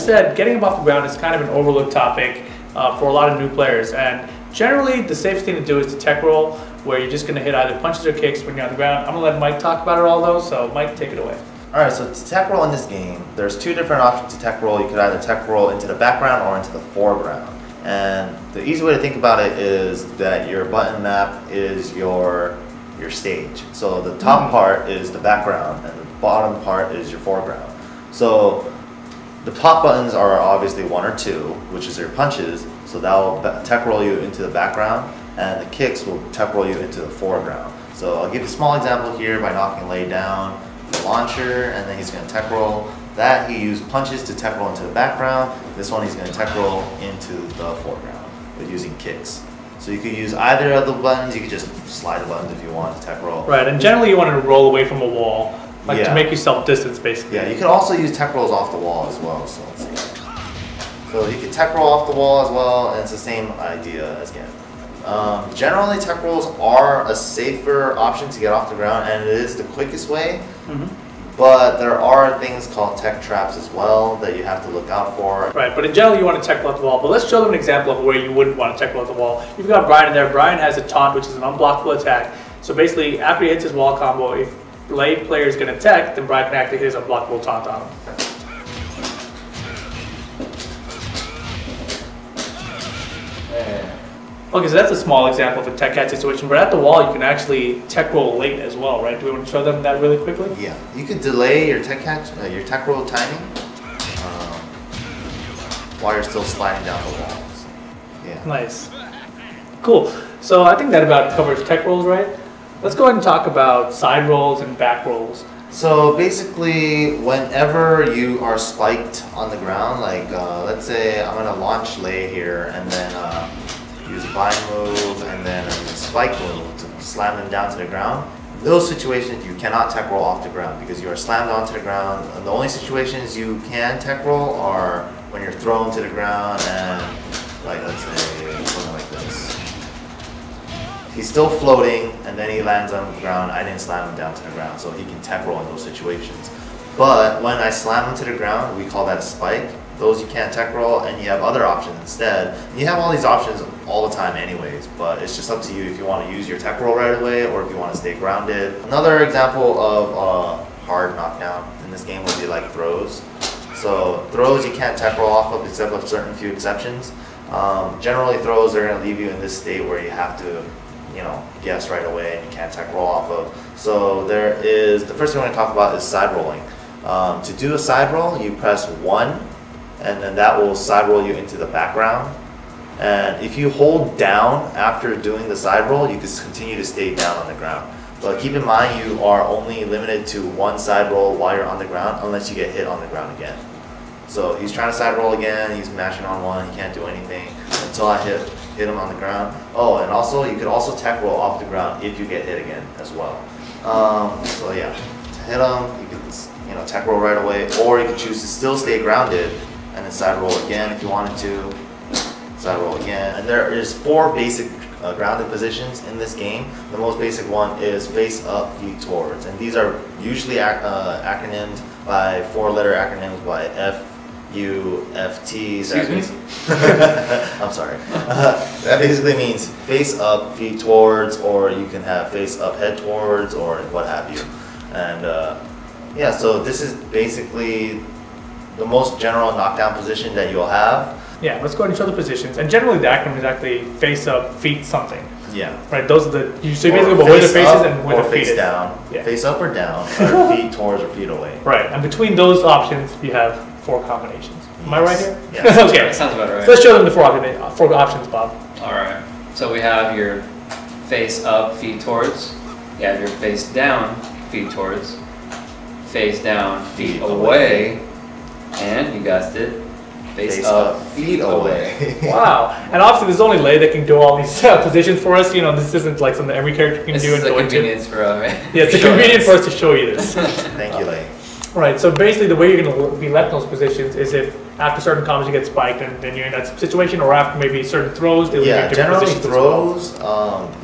said, getting him off the ground is kind of an overlooked topic for a lot of new players. And generally, the safest thing to do is to tech roll, where you're just going to hit either punches or kicks when you're on the ground. I'm going to let Mike talk about it all, though, so Mike, take it away. Alright, so to tech roll in this game, there's two different options to tech roll. You could either tech roll into the background or into the foreground. And the easy way to think about it is that your button map is your stage. So the top part is the background and the bottom part is your foreground. So the top buttons are obviously 1 or 2, which is your punches, so that will tech roll you into the background, and the kicks will tech roll you into the foreground. So I'll give you a small example here by knocking Lei down, the launcher, and then he's going to tech roll. That he used punches to tech roll into the background. This one he's going to tech roll into the foreground with using kicks. So you could use either of the buttons. You could just slide the buttons if you want to tech roll. Right, and generally you want to roll away from a wall, like to make yourself distance, basically. Yeah, you can also use tech rolls off the wall as well. So let's see. So you can tech roll off the wall as well, and it's the same idea as again. Generally, tech rolls are a safer option to get off the ground, and it is the quickest way. But there are things called tech traps as well that you have to look out for. Right, but in general you want to tech roll off the wall. But let's show them an example of where you wouldn't want to tech roll off the wall. You've got Brian in there. Brian has a taunt, which is an unblockable attack. So basically, after he hits his wall combo, if Lei player is going to tech, then Brian can actually hit his unblockable taunt on him. Okay, so that's a small example of a tech catch situation, but at the wall you can actually tech roll late as well, right? Do we want to show them that really quickly? Yeah, you could delay your tech catch, your tech roll timing while you're still sliding down the walls. Yeah. Nice. Cool. So I think that about covers tech rolls, right? Let's go ahead and talk about side rolls and back rolls. So basically, whenever you are spiked on the ground, like let's say I'm gonna launch Lei here and then use a bind move and then a spike move to slam them down to the ground. In those situations, you cannot tech roll off the ground because you are slammed onto the ground. And the only situations you can tech roll are when you're thrown to the ground and, like, let's say something like this. He's still floating and then he lands on the ground. I didn't slam him down to the ground, so he can tech roll in those situations. But when I slam him to the ground, we call that a spike. Those you can't tech roll, and you have other options instead. You have all these options all the time anyways, but it's just up to you if you want to use your tech roll right away or if you want to stay grounded. Another example of hard knockdown in this game would be like throws. So throws you can't tech roll off of except with certain few exceptions. Generally throws are going to leave you in this state where you have to, you know, guess right away and you can't tech roll off of. So there is, the first thing I want to talk about is side rolling. To do a side roll, you press 1 and then that will side roll you into the background. And if you hold down after doing the side roll, you can continue to stay down on the ground. But keep in mind, you are only limited to 1 side roll while you're on the ground unless you get hit on the ground again. So he's trying to side roll again, he's mashing on 1, he can't do anything until I hit him on the ground. Oh, and also you could also tech roll off the ground if you get hit again as well. So yeah, to hit him, you can tech roll right away, or you could choose to still stay grounded and then side roll again if you wanted to. Side roll again. And there is 4 basic grounded positions in this game. The most basic one is face up, feet towards. And these are usually acronymed by 4-letter acronyms by F, U, F, T. Excuse me? I'm sorry. That basically means face up, feet towards, or you can have face up, head towards, or what have you. And yeah, so this is basically the most general knockdown position that you'll have. Yeah, let's go ahead and show the positions. And generally the acronym is actually face up, feet something. Yeah. Right, those are the, you say basically where the face is and where the feet is. Face down. Yeah. Face up or down, or feet towards or feet away. Right, and between those options you have 4 combinations. Am I right here? Yes. Okay. Sounds about right. So let's show them the 4 options, Bob. Alright, so we have your face up, feet towards. You have your face down, feet towards. Face down, feet away. And you guessed it, face up, feet away. Wow. And obviously there's only Lei that can do all these positions for us. You know, this isn't like something every character can do. This is a convenience for us, right? Yeah, it's a convenience for us to show you this. Thank you, Lei. Right, so basically the way you're going to be left in those positions is if after certain combos you get spiked and then you're in that situation, or after maybe certain throws? Yeah, generally throws,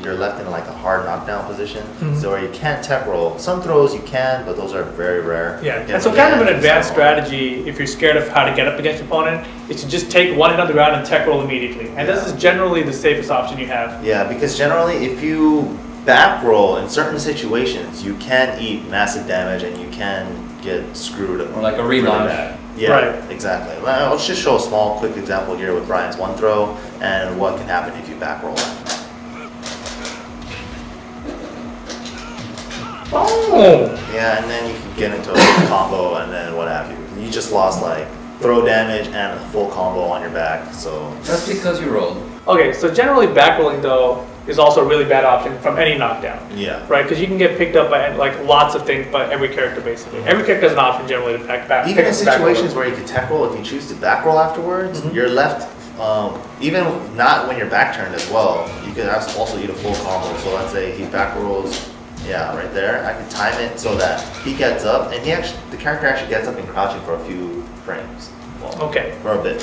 you're left in like a hard knockdown position, so where you can't tech roll. Some throws you can, but those are very rare. Yeah, and so kind of an advanced strategy, if you're scared of how to get up against your opponent, is to just take one hit on the ground and tech roll immediately. And this is generally the safest option you have. Yeah, because generally if you back roll in certain situations, you can eat massive damage and you can get screwed. Or like a relaunch. Yeah, right. Exactly. Well, let's just show a small, quick example here with Brian's one throw and what can happen if you back roll that. Oh! Yeah, and then you can get into a combo and then what have you. You just lost like throw damage and a full combo on your back, so. That's because you rolled. Okay, so generally back rolling though is also a really bad option from any knockdown. Yeah. Right, because you can get picked up by like lots of things by every character basically. Every character has an option generally to back. Even in situations where you can tech roll, if you choose to back roll afterwards, you're left, even not when you're back turned as well, you can also eat a full combo. So let's say he back rolls, yeah, right there. I can time it so that he gets up and the character actually gets up and crouching for a few frames. Well, okay. For a bit.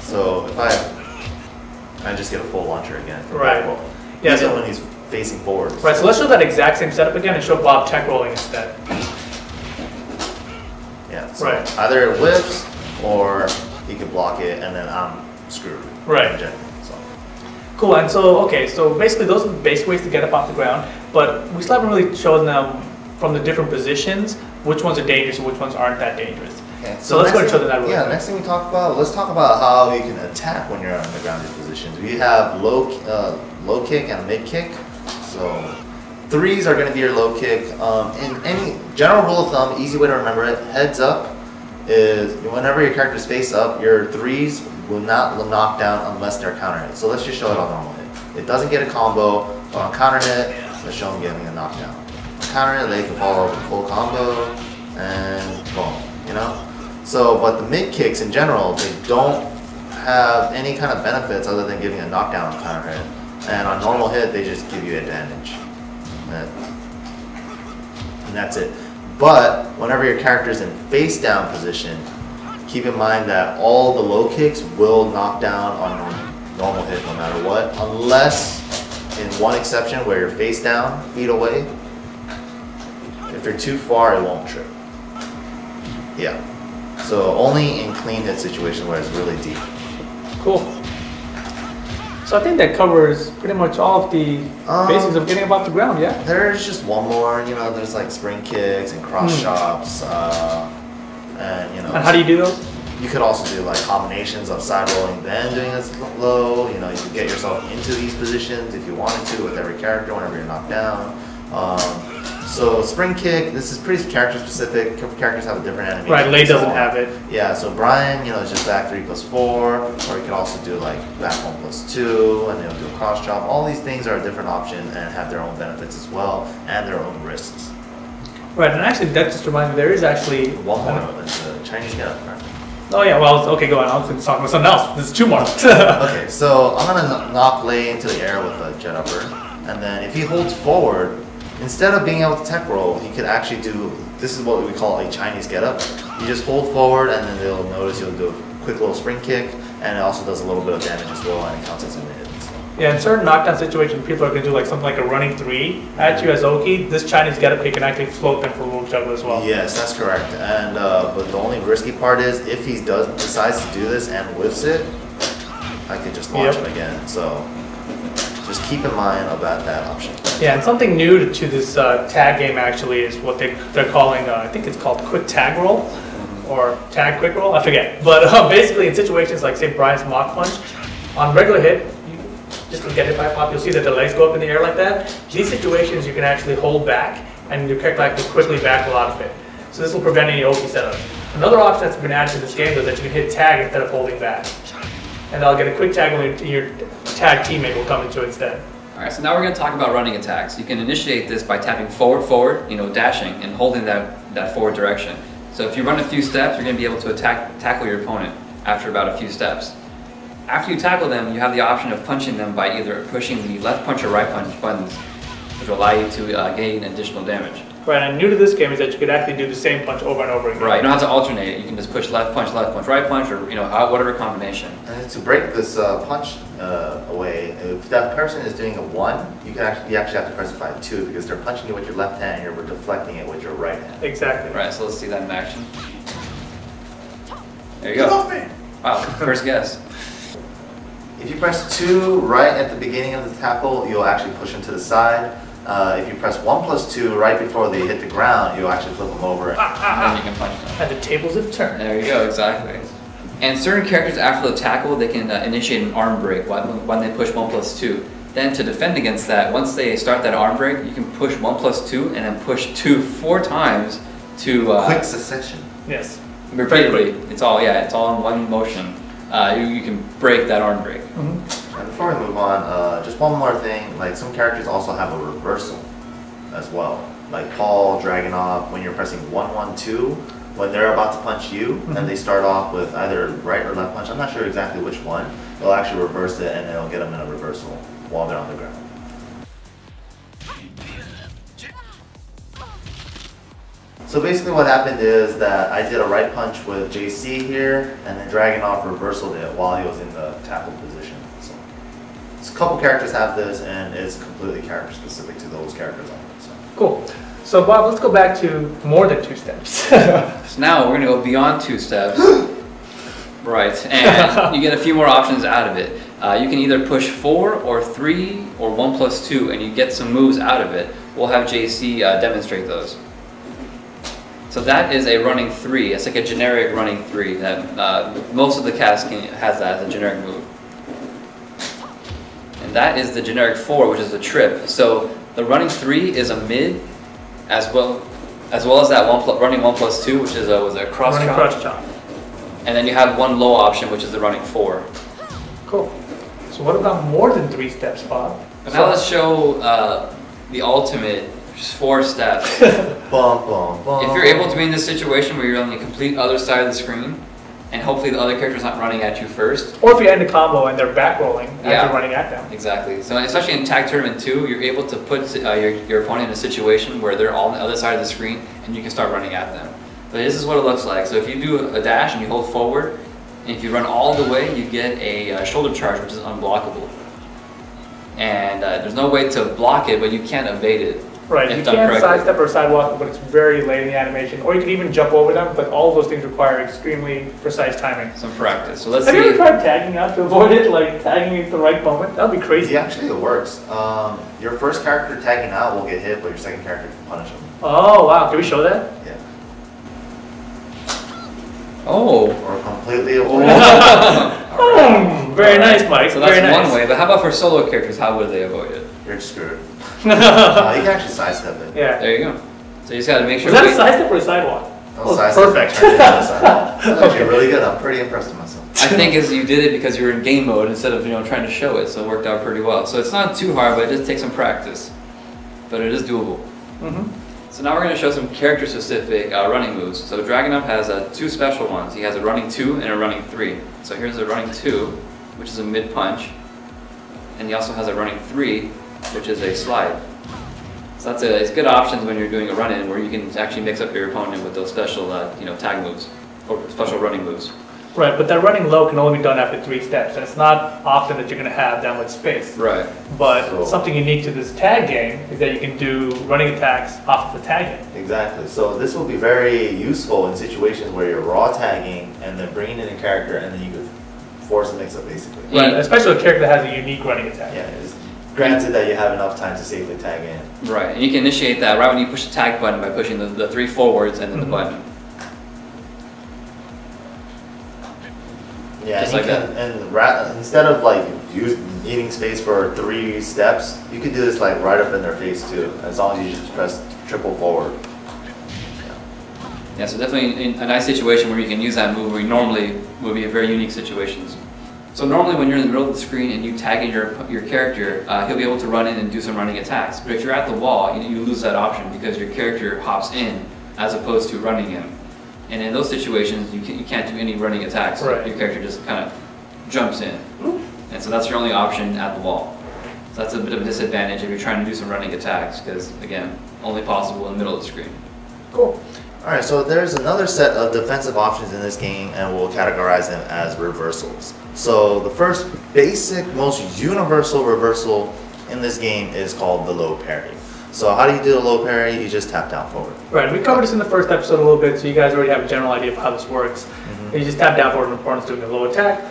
So if I just get a full launcher again for back roll. Yeah, even when he's facing forward. Right, so let's show that exact same setup again and show Bob tech rolling instead. Yeah, so either it whiffs or he could block it and then I'm screwed. Right. So. Cool, and so, okay, so basically those are the basic ways to get up off the ground, but we still haven't really shown them from the different positions, which ones are dangerous and which ones aren't that dangerous. Okay, so let's go and show them that really quick. Next thing we talk about, let's talk about how you can attack when you're on the grounded positions. We have low kick and mid kick. So threes are going to be your low kick. In any general rule of thumb, easy way to remember it, heads up is whenever your character's face up, your threes will not knock down unless they're counter hit. So let's just show it on normal hit. It doesn't get a combo, but on counter hit, let's show them getting a knockdown. On counter hit, they can follow up with full combo and boom, you know? So, but the mid kicks in general, they don't have any kind of benefits other than giving a knockdown on counter hit. And on normal hit, they just give you advantage. And that's it. But whenever your character's in face down position, keep in mind that all the low kicks will knock down on normal hit no matter what, unless in one exception where you're face down, feet away. If you're too far, it won't trip. Yeah. So only in clean hit situations where it's really deep. Cool. So I think that covers pretty much all of the basics of getting above the ground, yeah? There's just one more, you know, there's like spring kicks and cross chops, and you know. And how do you do those? You could also do like combinations of side rolling then doing this low, you know, you could get yourself into these positions if you wanted to with every character whenever you're knocked down. So spring kick, this is pretty character specific. Characters have a different animation. Right, Lay doesn't have it. Yeah, so Brian, you know, is just back 3+4, or you can also do like back 1+2, and they'll do a cross chop. All these things are a different option and have their own benefits as well, and their own risks. Right, and actually that just reminds me, there is actually one more. It's the Chinese get-up. Right? Oh yeah, well, okay, go on. I was talking about something else. There's two more. Okay, so I'm gonna knock Lay into the air with a jet upper, and then if he holds forward, instead of being able to tech roll, he could actually do, this is what we call a Chinese get up. You just hold forward and then they'll notice you'll do a quick little spring kick, and it also does a little bit of damage as well, and it counts as a hit. So. Yeah, in certain knockdown situations, people are going to do like something like a running 3 at you as Oki. This Chinese get up kick can actually float them for a little juggle as well. Yes, that's correct. And but the only risky part is if he decides to do this and whiffs it, I could just launch him again. So just keep in mind about that option. Yeah, and something new to this tag game actually is what they're calling, I think it's called quick tag roll, or tag quick roll, I forget. But basically in situations like say Brian's mock punch, on regular hit, you just to get hit by a pop, you'll see that the legs go up in the air like that. These situations you can actually hold back, and your character can quickly back a lot of it. So this will prevent any Oki setup. Another option that's been added to this game though is that you can hit tag instead of holding back. And I'll get a quick tag when your tag teammate will come into it instead. Alright, so now we're going to talk about running attacks. You can initiate this by tapping forward, you know, dashing, and holding that forward direction. So if you run a few steps, you're going to be able to tackle your opponent after about a few steps. After you tackle them, you have the option of punching them by either pushing the left punch or right punch buttons, which will allow you to gain additional damage. Right, and new to this game is that you could actually do the same punch over and over again. Right, you don't have to alternate it. You can just push left punch, right punch, or whatever combination. And to break this punch away, if that person is doing a 1, you actually have to press it by 2 because they're punching you with your left hand and you're deflecting it with your right hand. Exactly. Right, so let's see that in action. There you go. Wow, first guess. If you press 2 right at the beginning of the tackle, you'll actually push them to the side. If you press 1+2 right before they hit the ground, you'll actually flip them over. And then you can punch them. And the tables have turned. There you go, exactly. And certain characters after the tackle, they can initiate an arm break when they push 1+2. Then to defend against that, once they start that arm break, you can push 1+2 and then push 2 4 times to quick succession. Yes. Repeatedly. It's all in one motion. You can break that arm break. And before we move on, just one more thing. Like some characters also have a reversal as well. Like Paul, Dragunov, when you're pressing 1-1-2, when they're about to punch you, and they start off with either right or left punch. I'm not sure exactly which one. They'll actually reverse it, and it'll get them in a reversal while they're on the ground. So basically what happened is that I did a right punch with JC here, and then Dragunov reversaled it while he was in the tackle position. So a couple characters have this, and it's completely character specific to those characters only. So. Cool. So Bob, let's go back to more than 2 steps. So now we're going to go beyond 2 steps. Right, and you get a few more options out of it. You can either push 4 or 3 or 1+2, and you get some moves out of it. We'll have JC demonstrate those. So that is a running 3. It's like a generic running 3 that most of the cast has that as a generic move. And that is the generic 4, which is a trip. So the running 3 is a mid, as well as that running 1+2, which is a cross running chop. cross chop. And then you have one low option, which is the running 4. Cool. So what about more than 3 steps, Bob? Now let's show the ultimate, which is 4 steps. Bum, bum, bum. If you're able to be in this situation where you're on the complete other side of the screen, and hopefully the other character's not running at you first. Or if you end a combo and they're back rolling as you're running at them. Exactly. So especially in Tag Tournament 2, you're able to put your opponent in a situation where they're all on the other side of the screen and you can start running at them. But this is what it looks like. So if you do a dash and you hold forward, and if you run all the way, you get a shoulder charge, which is unblockable. And there's no way to block it, but you can't evade it. Right, you can't sidestep or sidewalk, but it's very late in the animation. Or you can even jump over them, but all of those things require extremely precise timing. Some practice. So let's Have see. you ever tried tagging out to avoid it? Like tagging at the right moment? That would be crazy. Yeah, actually it works. Your first character tagging out will get hit, but your second character can punish him. Oh, wow. Can we show that? Yeah. Oh. Or completely avoid. Very nice, Mike. So that's very nice. one way, but how about for solo characters, how would they avoid it? You're screwed. You can actually sidestep it. Yeah. There you go. So you just gotta make sure. Was that a sidestep or a sidewalk? Oh, perfect. That's actually really good. I'm pretty impressed with myself. I think as you did it because you were in game mode instead of trying to show it, so it worked out pretty well. So it's not too hard, but it just takes some practice. But it is doable. So now we're going to show some character-specific running moves. So Dragunov has 2 special ones. He has a running 2 and a running 3. So here's a running 2, which is a mid punch, and he also has a running 3, which is a slide. So it's good options when you're doing a run-in where you can actually mix up your opponent with those special tag moves or special running moves. Right, but that running low can only be done after 3 steps, and it's not often that you're going to have that much space. Right. But something unique to this tag game is that you can do running attacks off of the tagging. Exactly. So this will be very useful in situations where you're raw tagging and then bringing in a character, and then you could force a mix-up basically. Right, especially a character that has a unique running attack. Yeah, it's granted that you have enough time to safely tag in. Right, and you can initiate that right when you push the tag button by pushing the 3 forwards and then the button. Yeah, just like that. And instead of needing space for 3 steps, you could do this right up in their face too, as long as you just press triple forward. Yeah, so definitely in a nice situation where you can use that move where you normally would be in very unique situations. So normally when you're in the middle of the screen and you tag in your character, he'll be able to run in and do some running attacks. But if you're at the wall, you lose that option because your character hops in as opposed to running in. And in those situations, you can't do any running attacks. Right. Your character just kind of jumps in. And so that's your only option at the wall. That's a bit of a disadvantage if you're trying to do some running attacks, because again, only possible in the middle of the screen. Cool. Alright, so there's another set of defensive options in this game, and we'll categorize them as reversals. So the first basic, most universal reversal in this game is called the low parry. So how do you do the low parry? You just tap down forward. Right, we covered this in the first episode a little bit, so you guys already have a general idea of how this works. You just tap down forward when an opponent's doing a low attack.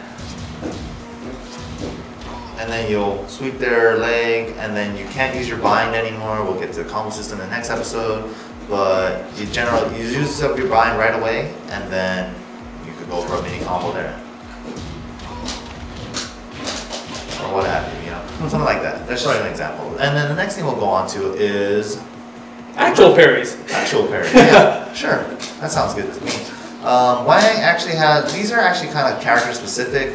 And then you'll sweep their leg, and then you can't use your bind anymore. We'll get to the combo system in the next episode. But you use up your bind right away, and then you could go for a mini combo there. Or what have you, something like that. That's just an example. And then the next thing we'll go on to is actual parries. Actual parries, yeah, sure. That sounds good to me. Wang actually has, these are actually kind of character specific.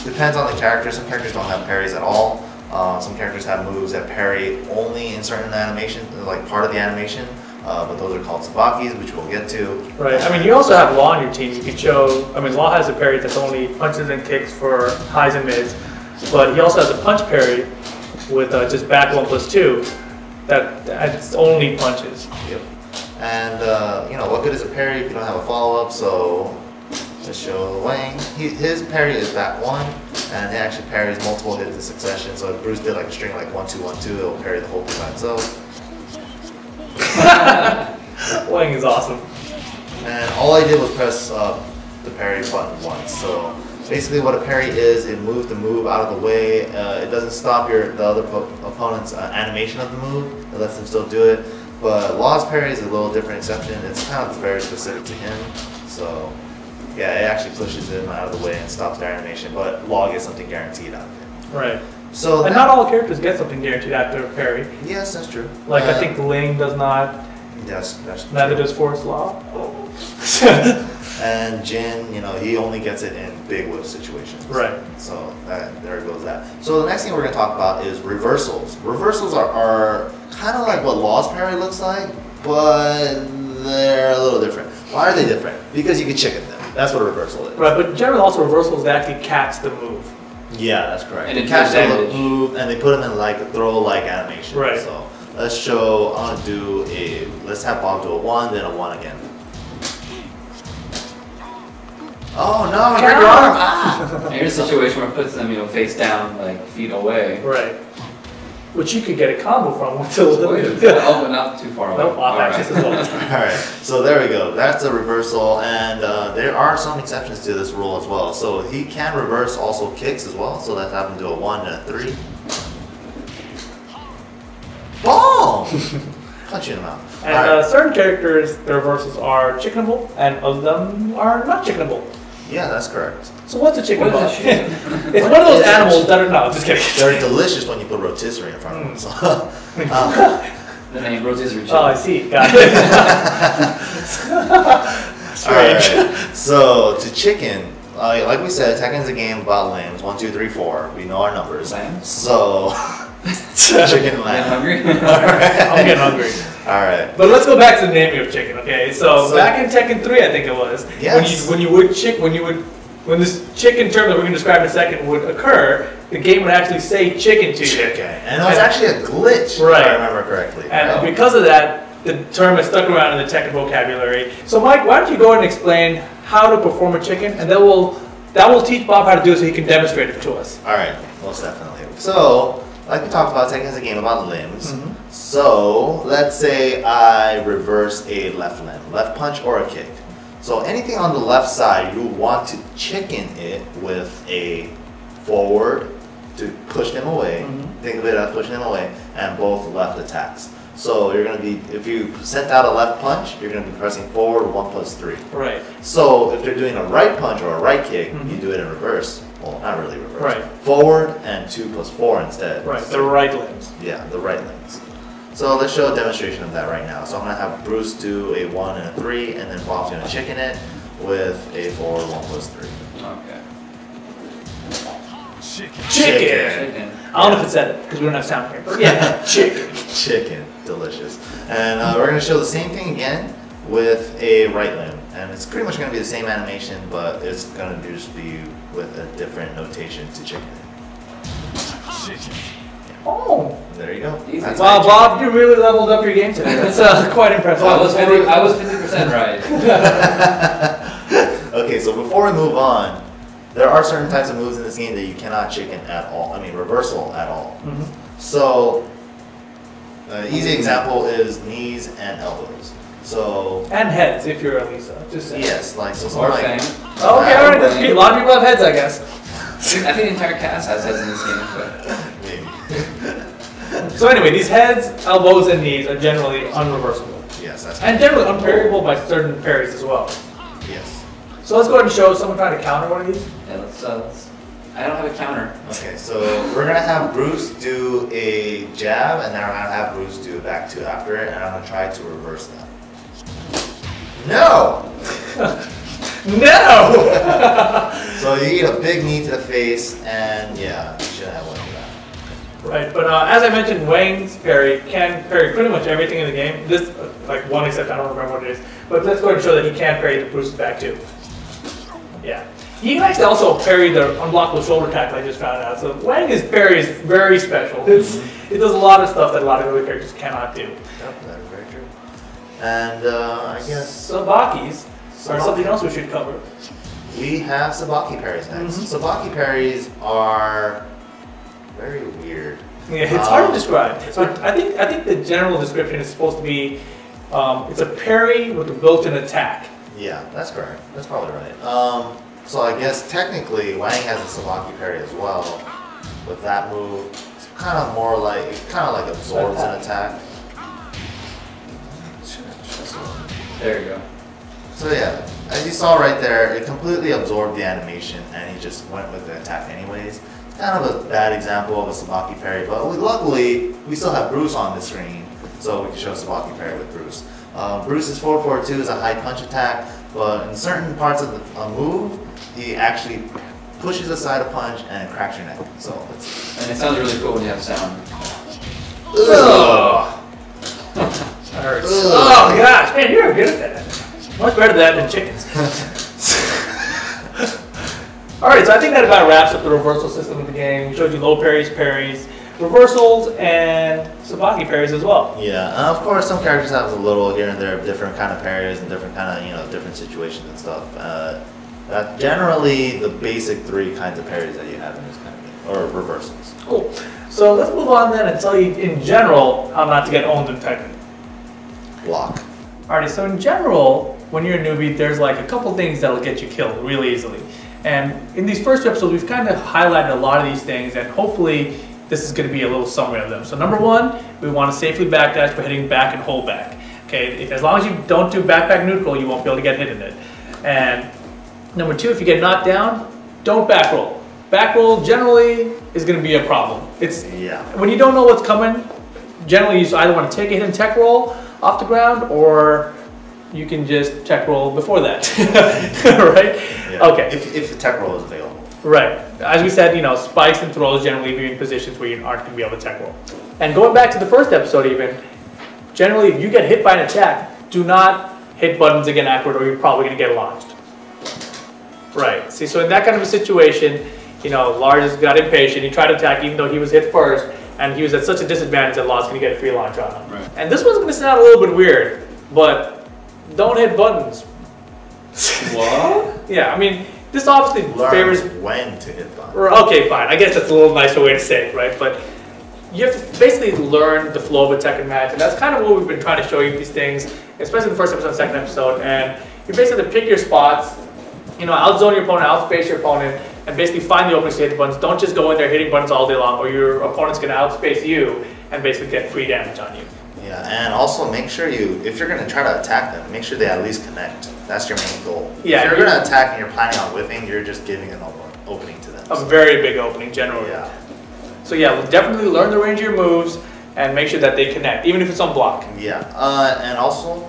Depends on the character. Some characters don't have parries at all. Some characters have moves that parry only in certain animations, like part of the animation, but those are called sabakis, which we'll get to. Right, I mean, you also have Law on your team. You could show, I mean, Law has a parry that's only punches and kicks for highs and mids, but he also has a punch parry with just back 1+2 that's only punches. Yep. And, what good is a parry if you don't have a follow-up, so let's show Wang. His parry is back 1. And it actually parries multiple hits in succession. So if Bruce did like a string like 1, 2, 1, 2, it'll parry the whole thing by itself. Wang is awesome. And all I did was press the parry button once. So basically what a parry is, it moves the move out of the way. It doesn't stop the other opponent's animation of the move. It lets them still do it. But Law's parry is a little different exception. It's kind of very specific to him. So yeah, it actually pushes him out of the way and stops their animation, but Law gets something guaranteed out of it. Right. So and not all characters get something guaranteed after a parry. Yes, that's true. Like I think Ling does not. Yes, that's neither true. does Force Law. And Jin, he only gets it in big whip situations. Right. So there goes that. So the next thing we're going to talk about is reversals. Reversals are kind of like what Law's parry looks like, but they're a little different. Why are they different? Because you can chicken them. That's what a reversal is. Right, but generally also reversals they actually catch the move. Yeah, that's correct. And they it catch damage. the move and they put them in like a throw-like animation. Right. So let's show. I'm gonna do let's have Bob do a 1, then a 1 again. Oh no! I break your arm. Ah! And here's a situation where it puts them, face down, like feet away. Right. Which you could get a combo from until the Oh, but not too far away. Nope, off axis as well. Alright, so there we go. That's a reversal, and there are some exceptions to this rule as well. So he can reverse also kicks as well, so let's have him do a 1 and a 3. Boom! Punch in the mouth. And certain characters, their reversals are chickenable, and of them are not chickenable. Yeah, that's correct. So what's a chicken What ball? is a chicken? It's one of those animals that are no, just kidding. They're delicious when you put rotisserie in front of them. So, The name rotisserie chicken. Oh, I see. Got it. Strange. Alright, so to chicken, like we said, Tekken's a game about limbs. 1, 2, 3, 4. We know our numbers. Lambs? So chicken and I'm lamb. hungry. I'm getting hungry. Alright. But let's go back to the naming of chicken, okay? So back in Tekken 3, I think it was, Yes. when this chicken term that we're going to describe in a second would occur, the game would actually say chicken to you. Chicken. And it was actually a glitch, Right. if I remember correctly. And because of that, the term has stuck around in the Tekken vocabulary. So Mike, why don't you go ahead and explain how to perform a chicken, and that will teach Bob how to do it so he can demonstrate it to us. Alright, most definitely. So, like we talked about, Tekken's a game about limbs. Mhm. So, let's say I reverse a left limb, left punch or a kick. So anything on the left side, you want to chicken it with a forward to push them away. Think of it as pushing them away, and both left attacks. So you're going to be, if you sent out a left punch, you're going to be pressing forward 1+3. Right. So if they're doing a right punch or a right kick, you do it in reverse. Well, not really reverse. Right. Forward and 2+4 instead. Right, the right limbs. Yeah, the right limbs. So let's show a demonstration of that right now. So I'm going to have Bruce do a 1 and a 3, and then Bob's going to chicken it with a forward 1+3. Okay. Chicken! Chicken. I don't know if it said it, because we don't have sound here, but yeah, chicken. Chicken. Delicious. And we're going to show the same thing again with a right limb. And it's pretty much going to be the same animation, but it's going to just be with a different notation to chicken it. Oh. There you go. Easy. That's Wow, how Bob, you really leveled up your game today. That's quite impressive. I was 50% right. Okay, so before we move on, there are certain types of moves in this game that you cannot chicken at all. I mean, reversal at all. So, easy example is knees and elbows. So And heads, if you're Elisa. Just saying. yes, like so. Or Like, fang. Okay, all right. A lot of people have heads, I guess. I think the entire cast has heads in this game. But maybe. So anyway, these heads, elbows, and knees are generally unreversible. Yes, that's And generally unparryable by certain parries as well. yes. So let's go ahead and show someone trying to counter one of these. yeah, let's. I don't have a counter. Okay, so we're gonna have Bruce do a jab, and then I'm gonna have Bruce do a back two after it, and I'm gonna try to reverse that. No! No! So you eat a big knee to the face, and yeah, you shouldn't have one of that. Right, but as I mentioned, Wang's parry can parry pretty much everything in the game. This, like one except I don't remember what it is. But let's go ahead and show that he can parry the Bruce's back too. Yeah. He can actually also parry the unblockable shoulder tackle I just found out. So Wang's parry is very special. It does a lot of stuff that a lot of other characters cannot do. Yep, that is very true. And I guess Sabaki's are something else we should cover. we have Sabaki parries next. Sabaki parries are very weird. Yeah, it's hard to describe. It's hard. I think the general description is supposed to be it's a parry with a built-in attack. Yeah, that's correct. That's probably right. So I guess technically Wang has a Sabaki parry as well. With that move, it's kind of more like it kind of like absorbs an attack. There you go. So yeah, as you saw right there, it completely absorbed the animation, and he just went with the attack anyways. It's kind of a bad example of a Sabaki parry, but luckily we still have Bruce on the screen, so we can show Sabaki parry with Bruce. Bruce's 442 is a high punch attack, but in certain parts of the move, he actually pushes aside a punch and cracks your neck. So it's And it sounds really cool when you have sound. ugh. That hurts. Oh gosh, man, you're good at that. Much better at that than chickens. Alright, so I think that about wraps up the reversal system of the game. We showed you low parries, reversals, and Sabaki parries as well. Yeah, and of course some characters have a little here and there of different kind of parries and different kind of different situations and stuff. Generally the basic three kinds of parries that you have in this kind of game, or reversals. Cool. So let's move on then and tell you in general how not to get owned in Tekken. Block. Alrighty, so in general, when you're a newbie, there's like a couple things that'll get you killed really easily. And in these first two episodes, we've kind of highlighted a lot of these things, and hopefully this is going to be a little summary of them. So number one, we want to safely backdash by hitting back and hold back. Okay, as long as you don't do back neutral, you won't be able to get hit in it. And number two, if you get knocked down, don't back roll. Back roll generally is going to be a problem. When you don't know what's coming, generally you either want to take a hit and tech roll off the ground, or you can just tech roll before that, right? Yeah. Okay. If the tech roll is available. Right. As we said, spikes and throws generally leave you in positions where you aren't going to be able to tech roll. And going back to the first episode even, generally if you get hit by an attack, do not hit buttons again afterward or you're probably going to get launched. Right. See, so in that kind of a situation, Lars has got impatient. He tried to attack even though he was hit first, and he was at such a disadvantage that Lars going to get a free launch on him. Right. And this one's going to sound a little bit weird, but don't hit buttons. What? Yeah, I mean, this obviously favors when to hit buttons. Okay, fine. I guess that's a little nicer way to say it, right? But you have to basically learn the flow of a Tekken match, and that's kind of what we've been trying to show you these things, especially the first episode and second episode. And you basically have to pick your spots, outzone your opponent, outspace your opponent, and basically find the openings to hit the buttons. Don't just go in there hitting buttons all day long, or your opponent's going to outspace you and basically get free damage on you. Yeah, and also make sure if you're going to try to attack them, make sure they at least connect. That's your main goal. Yeah, if you're going to attack and you're planning on whiffing, you're just giving an opening to them. A very big opening, generally. Yeah. So yeah, definitely learn the range of your moves and make sure that they connect, even if it's on block. Yeah, and also,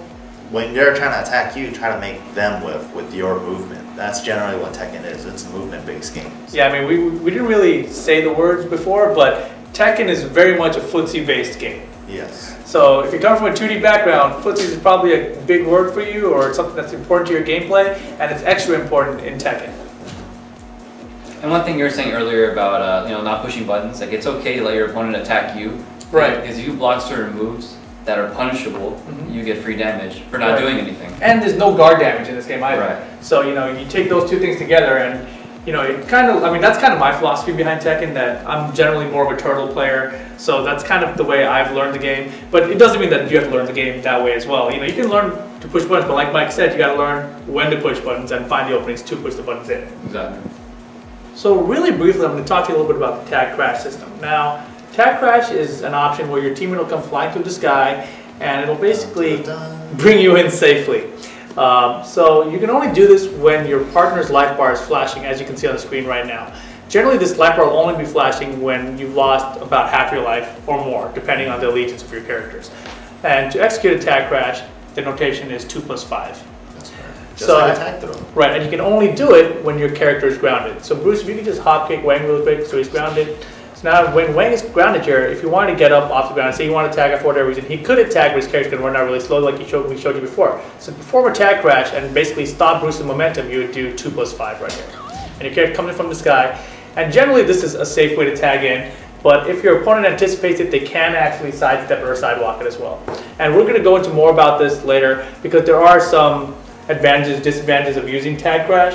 when they're trying to attack you, try to make them whiff with your movement. That's generally what Tekken is. It's a movement-based game. Yeah, I mean, we didn't really say the words before, but Tekken is very much a footsie-based game. Yes. So if you come from a 2D background, footsies is probably a big word for you, or something that's important to your gameplay, and it's extra important in Tekken. And one thing you were saying earlier about not pushing buttons, like it's okay to let your opponent attack you. Right. Because if you block certain moves that are punishable, you get free damage for not doing anything. And there's no guard damage in this game either. Right. So, you take those two things together and, it kind of, that's kind of my philosophy behind Tekken, that I'm generally more of a turtle player. So that's kind of the way I've learned the game. But it doesn't mean that you have to learn the game that way as well. You can learn to push buttons, but like Mike said, you got to learn when to push buttons and find the openings to push the buttons in. Exactly. So really briefly, I'm going to talk to you a little bit about the tag crash system. Now, tag crash is an option where your teammate will come flying through the sky and it'll basically bring you in safely. So you can only do this when your partner's life bar is flashing, as you can see on the screen right now. Generally, this life bar will only be flashing when you've lost about half your life or more, depending on the allegiance of your characters. And to execute a tag crash, the notation is 2 + 5. That's right. Just like a tag throw. Right, and you can only do it when your character is grounded. So Bruce, if you could just hop kick Wang really quick, so he's grounded. So now when Wang is grounded here, if you wanted to get up off the ground, say you want to tag for whatever reason, he could attack, but his character's going to run out really slowly like we showed you before. So to perform a tag crash and basically stop Bruce's momentum, you would do 2 + 5 right here. And your character comes in from the sky. And generally this is a safe way to tag in, but if your opponent anticipates it, they can actually sidestep it or sidewalk it as well. And we're going to go into more about this later because there are some advantages, disadvantages of using tag crash.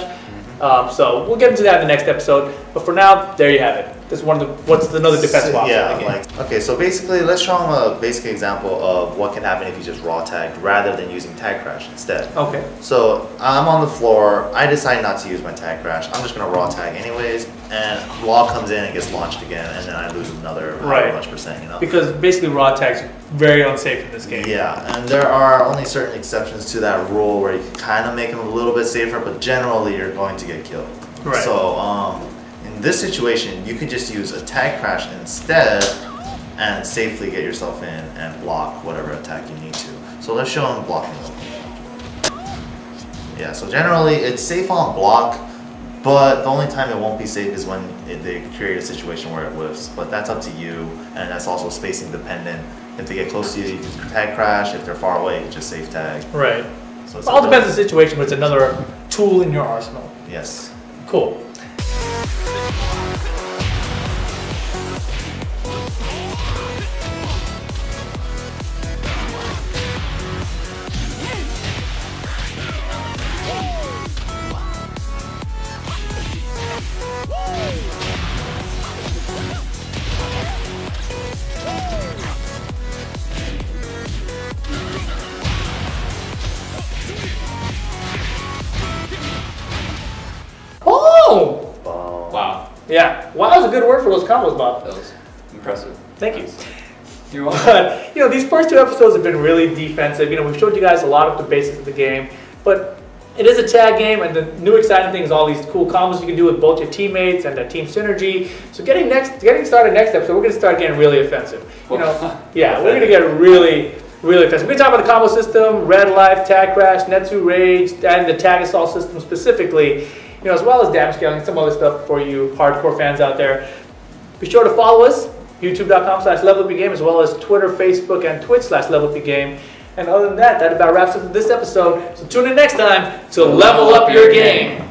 So we'll get into that in the next episode. But for now, there you have it. This is what's another defensive option. Yeah, okay, so basically let's show them a basic example of what can happen if you just raw tagged rather than using tag crash instead. Okay. So I'm on the floor, I decide not to use my tag crash, I'm just gonna raw tag anyways, and wall comes in and gets launched again, and then I lose another however much percent, Because basically raw tags are very unsafe in this game. Yeah, and there are only certain exceptions to that rule where you can kind of make them a little bit safer, but generally you're going to get killed. Right. So in this situation, you could just use a tag crash instead and safely get yourself in and block whatever attack you need to. So let's show them blocking. Yeah, so generally it's safe on block, but the only time it won't be safe is when they create a situation where it whiffs. But that's up to you, and that's also spacing dependent. If they get close to you, you can tag crash. If they're far away, you can just safe tag. Right. So it all depends on the situation, but it's another tool in your arsenal. Yes. Cool. Wow. Yeah. Wow is a good word for those combos, Bob. That was impressive. Thank you. You're welcome. But, these first two episodes have been really defensive. We've showed you guys a lot of the basics of the game, but it is a tag game, and the new exciting thing is all these cool combos you can do with both your teammates and that team synergy. So getting started next episode, we're going to start getting really offensive. Yeah, we're going to get really offensive. We're going to talk about the combo system, Red Life, Tag Crash, Netsu Rage, and the Tag Assault system specifically, as well as damage scaling and some other stuff for you hardcore fans out there. Be sure to follow us, youtube.com/levelupyourgame, as well as Twitter, Facebook, and Twitch/levelupyourgame. And other than that, that about wraps up this episode. So tune in next time to level up your game.